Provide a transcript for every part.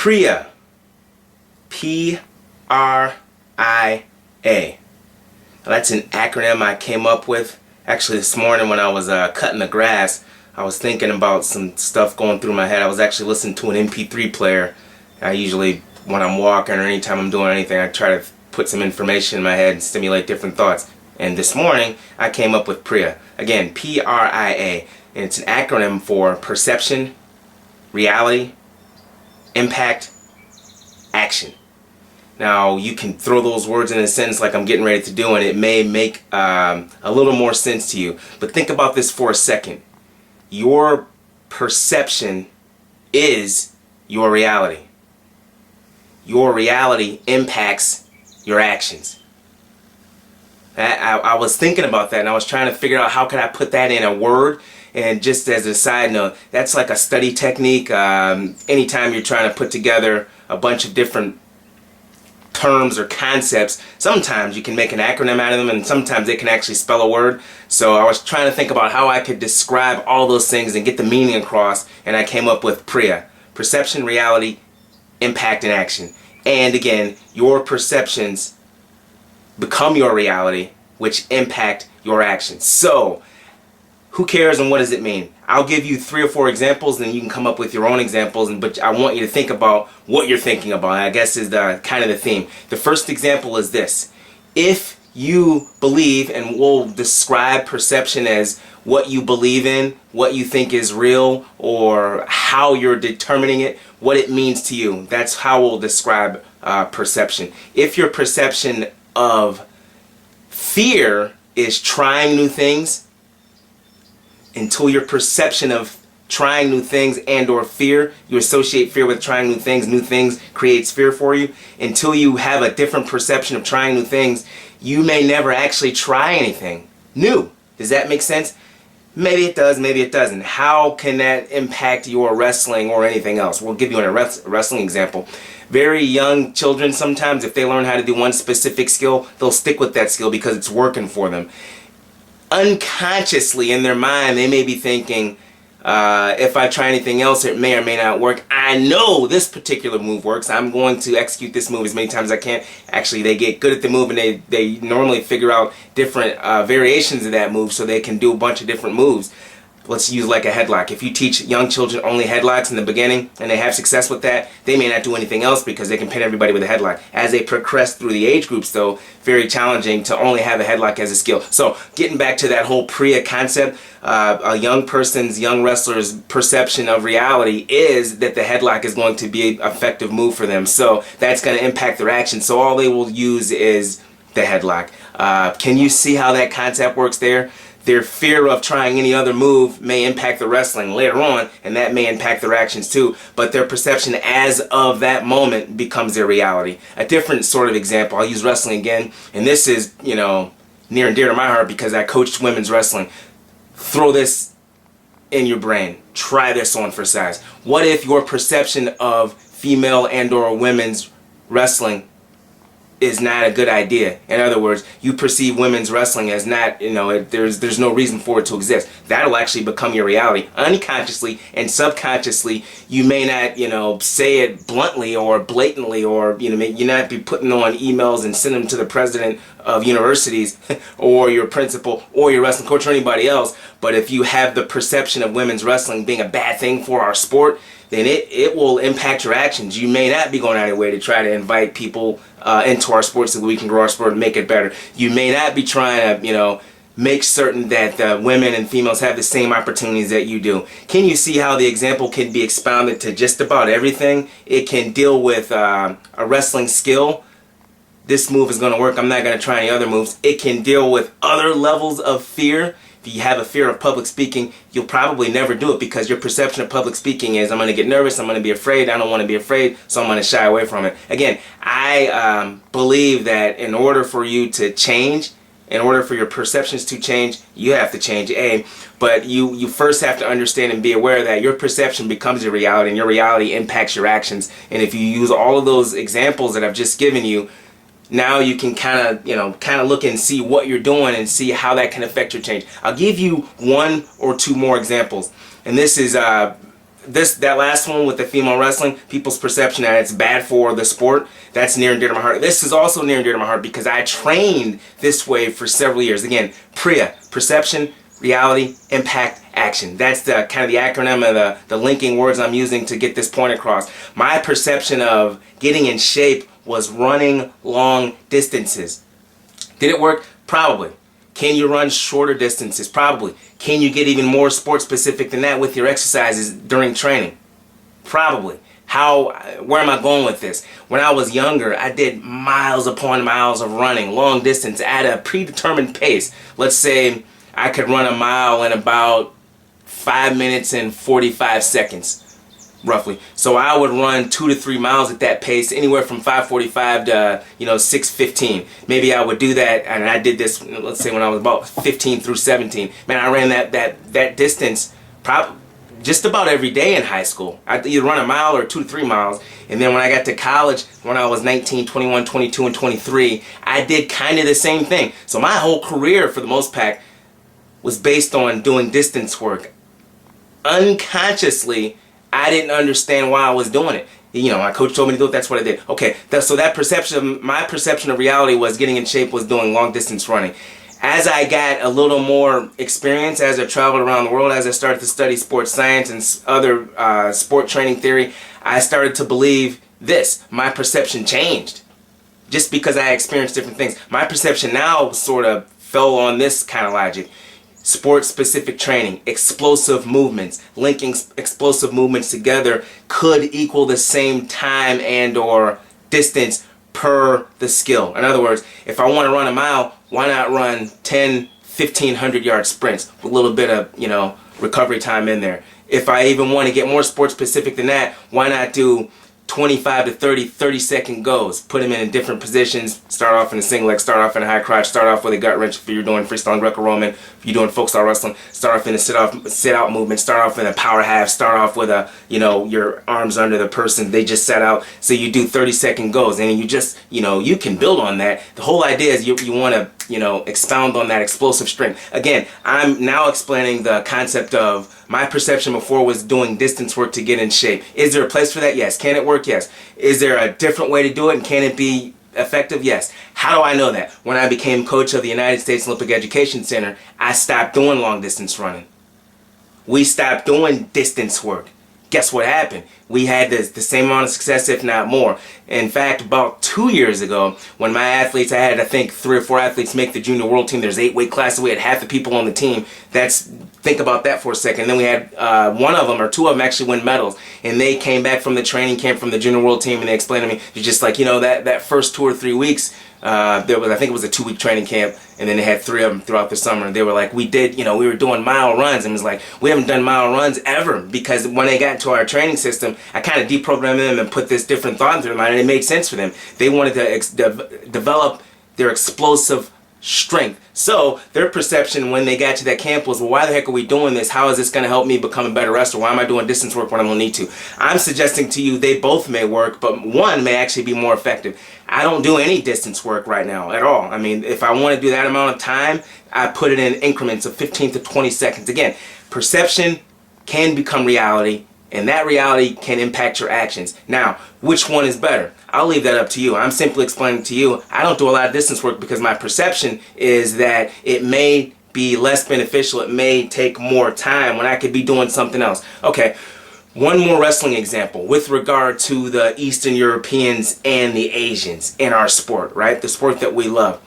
PRIA. P-R-I-A. That's an acronym I came up with. Actually, this morning when I was cutting the grass, I was thinking about some stuff going through my head. I was actually listening to an MP3 player. I usually, when I'm walking or anytime I'm doing anything, I try to put some information in my head and stimulate different thoughts. And this morning, I came up with PRIA. Again, P-R-I-A. And it's an acronym for perception, reality, impact, action. Now, you can throw those words in a sentence like I'm getting ready to do, and it may make a little more sense to you. But think about this for a second. Your perception is your reality. Your reality impacts your actions. I was thinking about that, and I was trying to figure out how could I put that in a word. And just as a side note, that's like a study technique. Anytime you're trying to put together a bunch of different terms or concepts, sometimes you can make an acronym out of them, and sometimes they can actually spell a word. So I was trying to think about how I could describe all those things and get the meaning across, and I came up with PRIA. Perception, reality, impact, and action. And again, your perceptions become your reality, which impact your actions. So who cares and what does it mean? I'll give you 3 or 4 examples, and then you can come up with your own examples. But I want you to think about what you're thinking about. I guess is the kind of the theme. The first example is this: if you believe, and we'll describe perception as what you believe in, what you think is real, or how you're determining it, what it means to you. That's how we'll describe perception. If your perception of fear is trying new things, until your perception of trying new things and or fear, you associate fear with trying new things creates fear for you. Until you have a different perception of trying new things, you may never actually try anything new. Does that make sense? Maybe it does, maybe it doesn't. How can that impact your wrestling or anything else? We'll give you a wrestling example. Very young children, sometimes if they learn how to do one specific skill, they'll stick with that skill because it's working for them. Unconsciously in their mind, they may be thinking, if I try anything else, it may or may not work. I know this particular move works. I'm going to execute this move as many times as I can. Actually, they get good at the move, and they normally figure out different variations of that move so they can do a bunch of different moves. Let's use like a headlock. If you teach young children only headlocks in the beginning and they have success with that, they may not do anything else because they can pin everybody with a headlock. As they progress through the age groups, though, very challenging to only have a headlock as a skill. So getting back to that whole PRIA concept, a young wrestler's perception of reality is that the headlock is going to be an effective move for them. So that's going to impact their action. So all they will use is the headlock. Can you see how that concept works there? Their fear of trying any other move may impact the wrestling later on, and that may impact their actions too, but their perception as of that moment becomes their reality. A different sort of example, I'll use wrestling again, and this is, near and dear to my heart because I coached women's wrestling. Throw this in your brain. Try this on for size. What if your perception of female and or women's wrestling is not a good idea? In other words, you perceive women's wrestling as not, there's no reason for it to exist. That'll actually become your reality. Unconsciously and subconsciously, you may not, say it bluntly or blatantly, or, you may not be putting on emails and sending them to the president of universities or your principal or your wrestling coach or anybody else. But if you have the perception of women's wrestling being a bad thing for our sport, then it will impact your actions. You may not be going out of your way to try to invite people into our sports so that we can grow our sport and make it better. You may not be trying to, make certain that the women and females have the same opportunities that you do. Can you see how the example can be expounded to just about everything? It can deal with a wrestling skill. This move is going to work. I'm not going to try any other moves. It can deal with other levels of fear. If you have a fear of public speaking, you'll probably never do it because your perception of public speaking is, I'm going to get nervous, I'm going to be afraid, I don't want to be afraid, so I'm going to shy away from it. Again, I believe that in order for you to change, in order for your perceptions to change, you have to change, but you first have to understand and be aware that your perception becomes your reality, and your reality impacts your actions. And if you use all of those examples that I've just given you, now you can kind of look and see what you're doing and see how that can affect your change. I'll give you 1 or 2 more examples, and this is that last one with the female wrestling, people's perception that it's bad for the sport, that's near and dear to my heart. This is also near and dear to my heart because I trained this way for several years. Again, PRIA, perception, reality, impact, action. That's the kind of the acronym of the linking words I'm using to get this point across. My perception of getting in shape was running long distances. Did it work? Probably. Can you run shorter distances? Probably. Can you get even more sport specific than that with your exercises during training? Probably. Where am I going with this? When I was younger, I did miles upon miles of running, long distance at a predetermined pace. Let's say I could run a mile in about 5 minutes and 45 seconds. Roughly. So I would run 2 to 3 miles at that pace, anywhere from 5:45 to 6:15. Maybe I would do that, and I did this, let's say when I was about 15 through 17. Man, I ran that distance just about every day in high school. I'd either run a mile or 2 to 3 miles. And then when I got to college, when I was 19, 21, 22, and 23, I did kind of the same thing. So my whole career, for the most part, was based on doing distance work. Unconsciously, I didn't understand why I was doing it. My coach told me to do it, that's what I did. Okay, so my perception of reality was getting in shape was doing long distance running. As I got a little more experience, as I traveled around the world, as I started to study sports science and other sport training theory, I started to believe this. My perception changed. Just because I experienced different things. My perception now sort of fell on this kind of logic. Sport-specific training, explosive movements, linking explosive movements together could equal the same time and or distance per the skill. In other words, if I want to run a mile, why not run 10, 1,500 yard sprints with a little bit of, recovery time in there? If I even want to get more sport-specific than that, why not do 25 to 30-second goes. Put them in different positions. Start off in a single leg, start off in a high crotch, start off with a gut wrench if you're doing freestyle Greco-Roman, if you're doing folk style wrestling, start off in a sit-out movement, start off in a power half, start off with your arms under the person, they just set out. So you do 30-second goes, and you just, you can build on that. The whole idea is you want to, expound on that explosive strength. Again, I'm now explaining the concept of my perception before was doing distance work to get in shape. Is there a place for that? Yes. Can it work? Yes. Is there a different way to do it, and can it be effective? Yes. How do I know that? When I became coach of the United States Olympic Education Center, I stopped doing long distance running. We stopped doing distance work. Guess what happened? We had the same amount of success, if not more. In fact, about 2 years ago, when my athletes, I had, I think, 3 or 4 athletes make the junior world team. There's 8 weight classes. We had half the people on the team. Think about that for a second. And then we had one of them or 2 of them actually win medals. And they came back from the training camp from the junior world team, and they explained to me, they're just like, that first 2 or 3 weeks, I think it was a 2-week training camp, and then they had 3 of them throughout the summer. And they were like, we were doing mile runs, and it was like, we haven't done mile runs ever, because when they got into our training system, I kind of deprogrammed them and put this different thought into their mind, and it made sense for them. They wanted to develop their explosive strength. So their perception when they got to that camp was, well, why the heck are we doing this? How is this going to help me become a better wrestler? Why am I doing distance work when I don't need to? I'm suggesting to you they both may work, but one may actually be more effective. I don't do any distance work right now at all. I mean, if I want to do that amount of time, I put it in increments of 15 to 20 seconds. Again, perception can become reality, and that reality can impact your actions. Now, which one is better? I'll leave that up to you. I'm simply explaining to you, I don't do a lot of distance work because my perception is that it may be less beneficial. It may take more time when I could be doing something else. Okay, one more wrestling example with regard to the Eastern Europeans and the Asians in our sport, right? The sport that we love.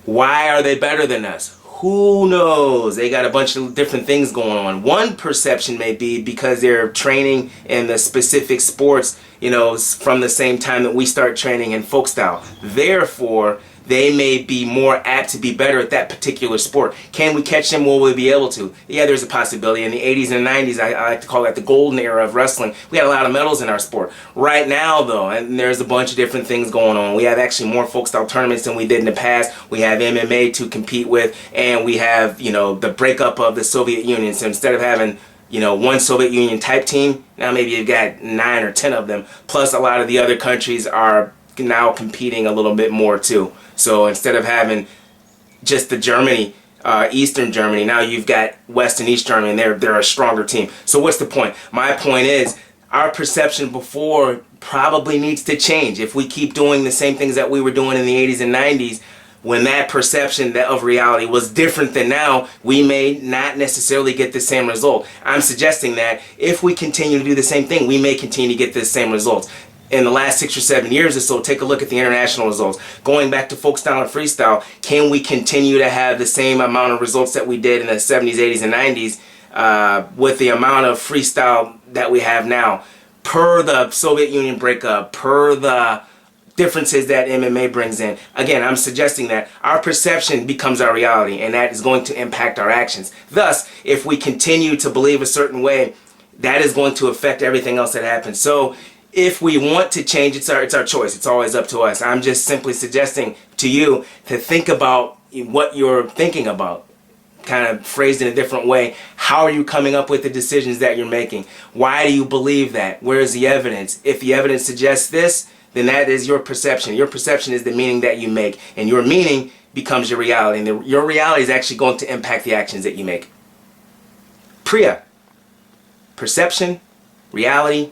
Why are they better than us? Who knows? They got a bunch of different things going on. One perception may be because they're training in the specific sports, from the same time that we start training in folk style. Therefore, they may be more apt to be better at that particular sport. Can we catch them? Will we be able to? Yeah, there's a possibility. In the 80s and 90s, I like to call that the golden era of wrestling. We had a lot of medals in our sport. Right now, though, and there's a bunch of different things going on. We have actually more folk style tournaments than we did in the past. We have MMA to compete with, and we have, the breakup of the Soviet Union. So instead of having one Soviet Union type team, now maybe you've got 9 or 10 of them. Plus, a lot of the other countries are now competing a little bit more too. So instead of having just the Germany Eastern Germany. Now you've got West and East Germany, and they're a stronger team. So what's the point? My point is, our perception before probably needs to change. If we keep doing the same things that we were doing in the 80s and 90s, when that perception of reality was different than now, we may not necessarily get the same result. I'm suggesting that if we continue to do the same thing, we may continue to get the same results. In the last 6 or 7 years or so, take a look at the international results. Going back to folk style and freestyle, can we continue to have the same amount of results that we did in the 70s, 80s, and 90s with the amount of freestyle that we have now? Per the Soviet Union breakup, per the differences that MMA brings in. Again, I'm suggesting that our perception becomes our reality, and that is going to impact our actions. Thus, if we continue to believe a certain way, that is going to affect everything else that happens. So if we want to change, it's our choice. It's always up to us. I'm just simply suggesting to you to think about what you're thinking about, kind of phrased in a different way. How are you coming up with the decisions that you're making? Why do you believe that? Where is the evidence? If the evidence suggests this, then that is your perception. Your perception is the meaning that you make, and your meaning becomes your reality, and your reality is actually going to impact the actions that you make. Priya. Perception, reality,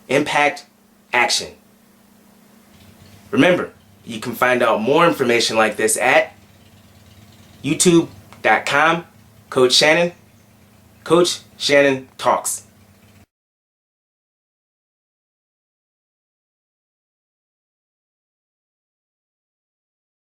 impact, action. Remember, you can find out more information like this at youtube.com, Coach Shannon, Coach Shannon Talks.